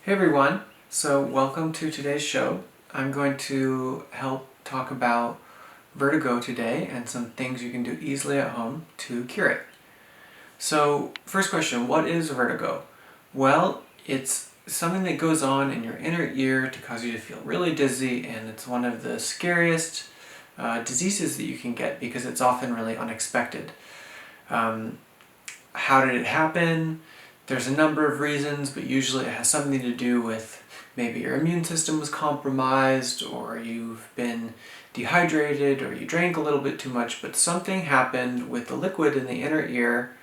Hey everyone, so welcome to today's show. I'm going to help talk about vertigo today and some things you can do easily at home to cure it. So, first question, what is vertigo? Well, it's something that goes on in your inner ear to cause you to feel really dizzy, and it's one of the scariest diseases that you can get because it's often really unexpected. How did it happen? There's a number of reasons, but usually it has something to do with maybe your immune system was compromised, or you've been dehydrated, or you drank a little bit too much, but something happened with the liquid in the inner ear,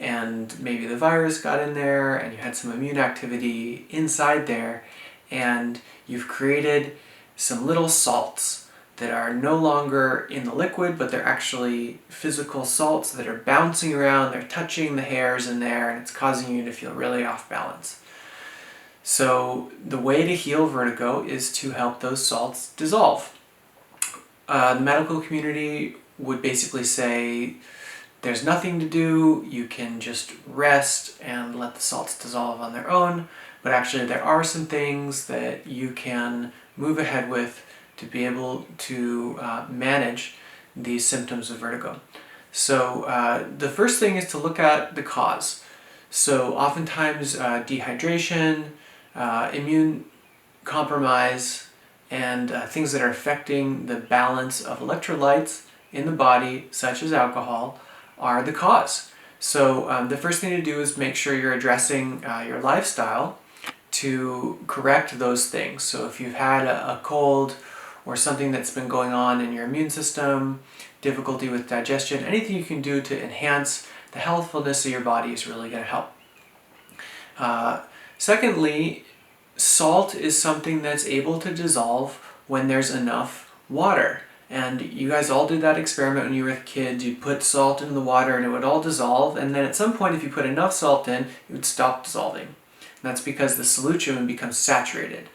and maybe the virus got in there, and you had some immune activity inside there, and you've created some little salts that are no longer in the liquid, but they're actually physical salts that are bouncing around, they're touching the hairs in there, and it's causing you to feel really off balance. So the way to heal vertigo is to help those salts dissolve. The medical community would basically say there's nothing to do, you can just rest and let the salts dissolve on their own, but actually there are some things that you can move ahead with to be able to manage these symptoms of vertigo. So the first thing is to look at the cause. So oftentimes dehydration, immune compromise, and things that are affecting the balance of electrolytes in the body, such as alcohol, are the cause. So the first thing to do is make sure you're addressing your lifestyle to correct those things. So if you've had a cold or something that's been going on in your immune system, difficulty with digestion, anything you can do to enhance the healthfulness of your body is really going to help. Secondly, salt is something that's able to dissolve when there's enough water. And you guys all did that experiment when you were kids. You'd put salt in the water and it would all dissolve, and then at some point if you put enough salt in, it would stop dissolving. And that's because the solution becomes saturated.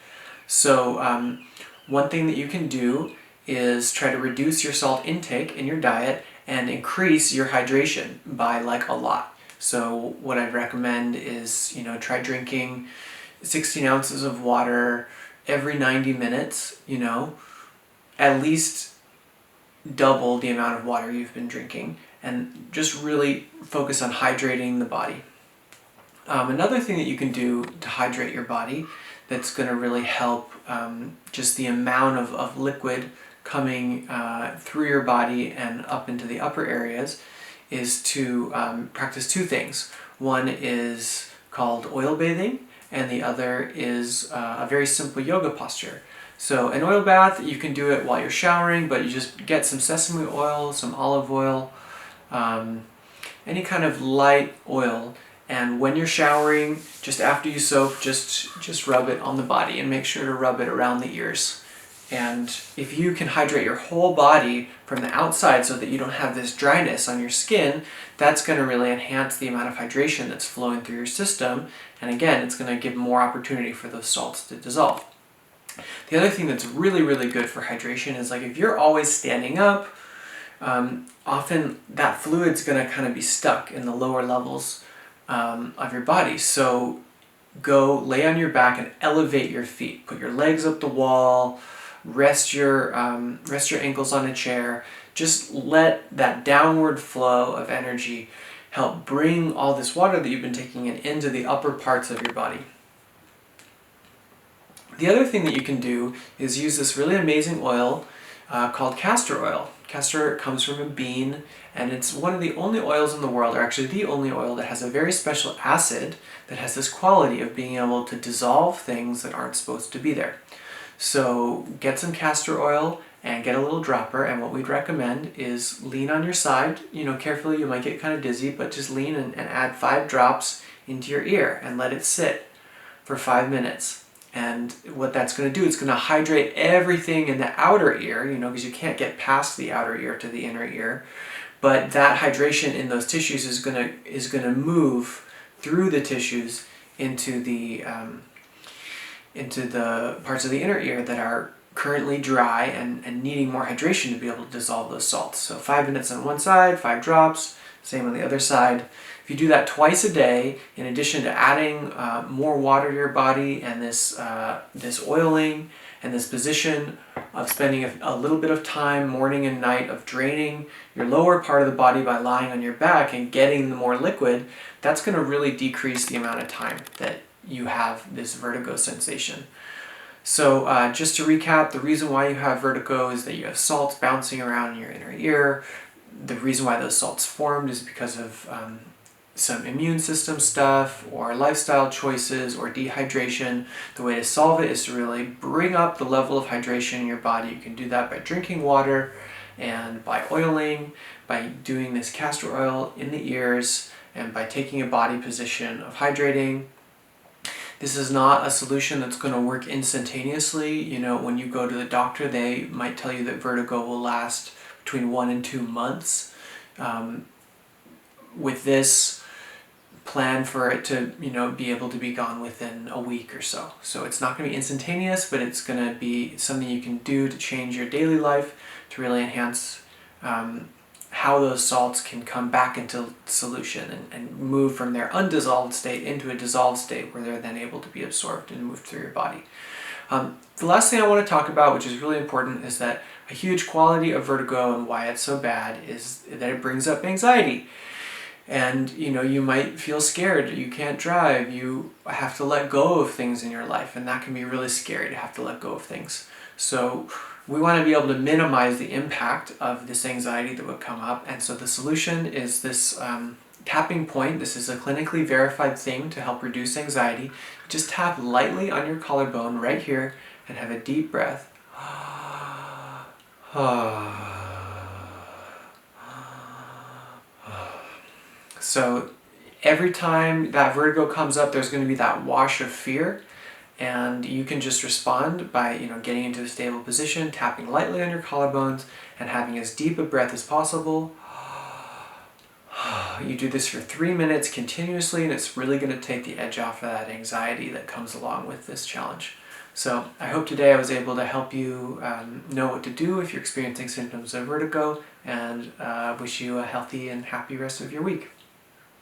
So one thing that you can do is try to reduce your salt intake in your diet and increase your hydration by like a lot. So what I'd recommend is, try drinking 16 ounces of water every 90 minutes, at least double the amount of water you've been drinking, and just really focus on hydrating the body. Another thing that you can do to hydrate your body that's going to really help just the amount of liquid coming through your body and up into the upper areas is to practice two things. One is called oil bathing, and the other is a very simple yoga posture. So an oil bath, you can do it while you're showering, but you just get some sesame oil, some olive oil, any kind of light oil, and when you're showering, just after you soak, just rub it on the body and make sure to rub it around the ears. And if you can hydrate your whole body from the outside so that you don't have this dryness on your skin, that's going to really enhance the amount of hydration that's flowing through your system. And again, it's going to give more opportunity for those salts to dissolve. The other thing that's really, really good for hydration is like if you're always standing up, often that fluid's going to kind of be stuck in the lower levels of your body. So go lay on your back and elevate your feet. Put your legs up the wall, rest your ankles on a chair. Just let that downward flow of energy help bring all this water that you've been taking in into the upper parts of your body. The other thing that you can do is use this really amazing oil called castor oil. Castor comes from a bean, and it's one of the only oils in the world, or actually the only oil, that has a very special acid that has this quality of being able to dissolve things that aren't supposed to be there. So get some castor oil and get a little dropper, and what we'd recommend is lean on your side. Carefully, you might get kind of dizzy, but just lean and add 5 drops into your ear and let it sit for 5 minutes. And what that's going to do, it's going to hydrate everything in the outer ear, because you can't get past the outer ear to the inner ear. But that hydration in those tissues is going to move through the tissues into the parts of the inner ear that are currently dry and needing more hydration to be able to dissolve those salts. So 5 minutes on one side, 5 drops, Same on the other side. If you do that twice a day, in addition to adding more water to your body and this oiling and this position of spending a little bit of time morning and night of draining your lower part of the body by lying on your back and getting the more liquid, that's going to really decrease the amount of time that you have this vertigo sensation. So just to recap, the reason why you have vertigo is that you have salts bouncing around in your inner ear. The reason why those salts formed is because of some immune system stuff or lifestyle choices or dehydration. The way to solve it is to really bring up the level of hydration in your body. You can do that by drinking water and by oiling, by doing this castor oil in the ears, and by taking a body position of hydrating. This is not a solution that's going to work instantaneously. You know, when you go to the doctor, they might tell you that vertigo will last between 1 and 2 months. With this, plan for it to, be able to be gone within a week or so. So it's not going to be instantaneous, but it's going to be something you can do to change your daily life to really enhance how those salts can come back into solution and move from their undissolved state into a dissolved state where they're then able to be absorbed and moved through your body. The last thing I want to talk about, which is really important, is that a huge quality of vertigo and why it's so bad is that it brings up anxiety. And you might feel scared, you can't drive, you have to let go of things in your life, and that can be really scary to have to let go of things. So we want to be able to minimize the impact of this anxiety that would come up, and so the solution is this tapping point. This is a clinically verified thing to help reduce anxiety. Just tap lightly on your collarbone right here and have a deep breath. So every time that vertigo comes up, there's going to be that wash of fear, and you can just respond by getting into a stable position, tapping lightly on your collarbones, and having as deep a breath as possible. You do this for 3 minutes continuously, and it's really going to take the edge off of that anxiety that comes along with this challenge. So I hope today I was able to help you know what to do if you're experiencing symptoms of vertigo, and wish you a healthy and happy rest of your week.